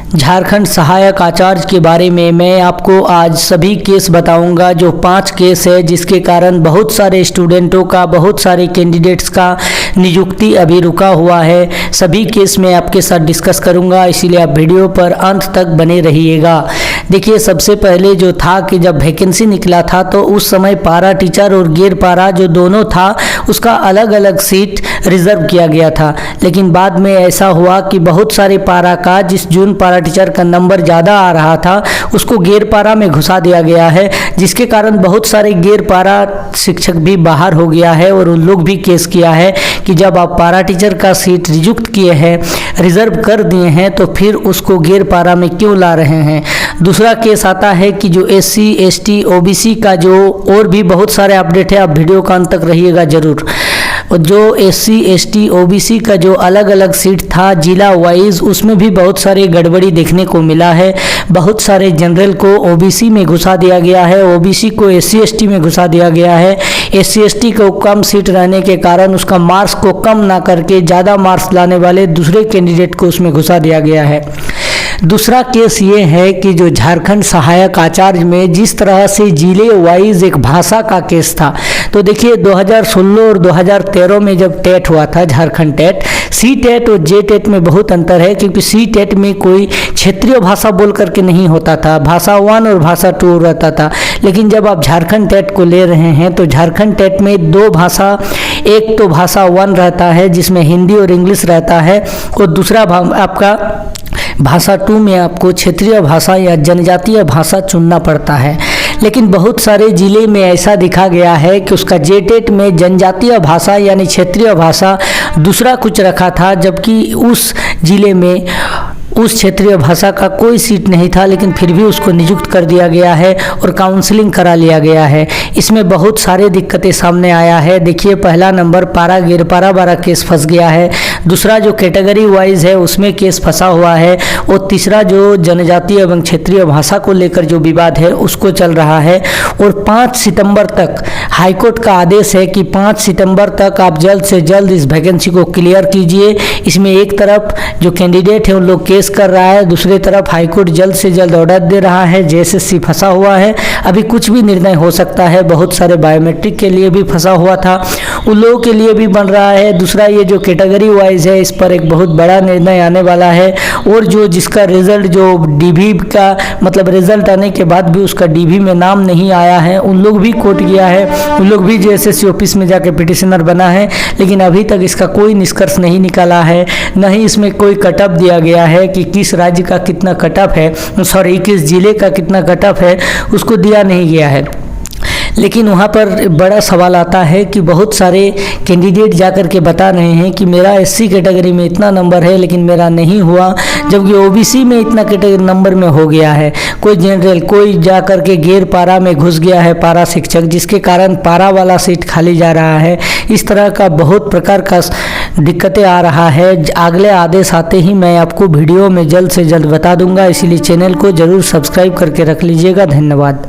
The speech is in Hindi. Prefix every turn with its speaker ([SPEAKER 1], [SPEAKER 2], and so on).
[SPEAKER 1] झारखंड सहायक आचार्य के बारे में मैं आपको आज सभी केस बताऊंगा, जो 5 केस है जिसके कारण बहुत सारे स्टूडेंटों का, बहुत सारे कैंडिडेट्स का नियुक्ति अभी रुका हुआ है। सभी केस मैं आपके साथ डिस्कस करूंगा, इसीलिए आप वीडियो पर अंत तक बने रहिएगा। देखिए, सबसे पहले जो था कि जब वैकेंसी निकला था तो उस समय पारा टीचर और गैर पारा जो दोनों था उसका अलग अलग सीट रिजर्व किया गया था। लेकिन बाद में ऐसा हुआ कि बहुत सारे पारा का, जिस जून पारा टीचर का नंबर ज़्यादा आ रहा था उसको गैर पारा में घुसा दिया गया है, जिसके कारण बहुत सारे गैर पारा शिक्षक भी बाहर हो गया है। और उन लोग भी केस किया है कि जब आप पारा टीचर का सीट रिजुक्त किए हैं, रिजर्व कर दिए हैं, तो फिर उसको गैर पारा में क्यों ला रहे हैं। दूसरा केस आता है कि जो SC ST OBC का जो और भी बहुत सारे अपडेट है, आप वीडियो का अंत तक रहिएगा जरूर। जो SC ST OBC का जो अलग अलग सीट था जिला वाइज, उसमें भी बहुत सारे गड़बड़ी देखने को मिला है। बहुत सारे जनरल को OBC में घुसा दिया गया है, OBC को SC ST में घुसा दिया गया है। SC ST को कम सीट रहने के कारण उसका मार्क्स को कम ना करके ज़्यादा मार्क्स लाने वाले दूसरे कैंडिडेट को उसमें घुसा दिया गया है। दूसरा केस ये है कि जो झारखंड सहायक आचार्य में जिस तरह से जिले वाइज एक भाषा का केस था, तो देखिए 2016 और 2013 में जब टेट हुआ था, झारखंड टेट, सी टेट और जे टेट में बहुत अंतर है, क्योंकि सी टेट में कोई क्षेत्रीय भाषा बोल करके नहीं होता था, भाषा 1 और भाषा 2 रहता था। लेकिन जब आप झारखंड टेट को ले रहे हैं तो झारखंड टेट में 2 भाषा, एक तो भाषा 1 रहता है जिसमें हिंदी और इंग्लिश रहता है, और दूसरा आपका भाषा 2 में आपको क्षेत्रीय भाषा या जनजातीय भाषा चुनना पड़ता है। लेकिन बहुत सारे ज़िले में ऐसा दिखा गया है कि उसका जेटेट में जनजातीय भाषा यानी क्षेत्रीय भाषा दूसरा कुछ रखा था, जबकि उस ज़िले में उस क्षेत्रीय भाषा का कोई सीट नहीं था, लेकिन फिर भी उसको नियुक्त कर दिया गया है और काउंसलिंग करा लिया गया है। इसमें बहुत सारे दिक्कतें सामने आया है। देखिए, पहला नंबर पारा गैर पारा वाला केस फंस गया है, दूसरा जो कैटेगरी वाइज है उसमें केस फंसा हुआ है, और तीसरा जो जनजातीय एवं क्षेत्रीय भाषा को लेकर जो विवाद है उसको चल रहा है। और 5 सितंबर तक हाईकोर्ट का आदेश है कि 5 सितंबर तक आप जल्द से जल्द इस वैकेंसी को क्लियर कीजिए। इसमें एक तरफ जो कैंडिडेट है उन लोग केस कर रहा है, दूसरी तरफ हाईकोर्ट जल्द से जल्द ऑर्डर दे रहा है। JSSC फंसा हुआ है, अभी कुछ भी निर्णय हो सकता है। बहुत सारे बायोमेट्रिक के लिए भी फंसा हुआ था, उन लोगों के लिए भी बन रहा है। दूसरा, ये जो कैटेगरी वाइज है इस पर एक बहुत बड़ा निर्णय आने वाला है, और जो जिसका रिजल्ट जो DV का मतलब रिजल्ट आने के बाद भी उसका DV में नाम नहीं आया है, उन लोग भी कोर्ट गया है, उन लोग भी JSSC ऑफिस में जाके पिटिशनर बना है। लेकिन अभी तक इसका कोई निष्कर्ष नहीं निकाला है, न ही इसमें कोई कटअप दिया गया है कि किस राज्य का कितना कटअप है, किस जिले का कितना कटअप है, उसको दिया नहीं गया है। लेकिन वहाँ पर बड़ा सवाल आता है कि बहुत सारे कैंडिडेट जाकर के बता रहे हैं कि मेरा SC कैटेगरी में इतना नंबर है लेकिन मेरा नहीं हुआ, जबकि OBC में इतना कैटेगरी नंबर में हो गया है। कोई जनरल, कोई जाकर के गैर पारा में घुस गया है पारा शिक्षक, जिसके कारण पारा वाला सीट खाली जा रहा है। इस तरह का बहुत प्रकार का दिक्कतें आ रहा है। अगले आदेश आते ही मैं आपको वीडियो में जल्द से जल्द बता दूंगा, इसीलिए चैनल को ज़रूर सब्सक्राइब करके रख लीजिएगा। धन्यवाद।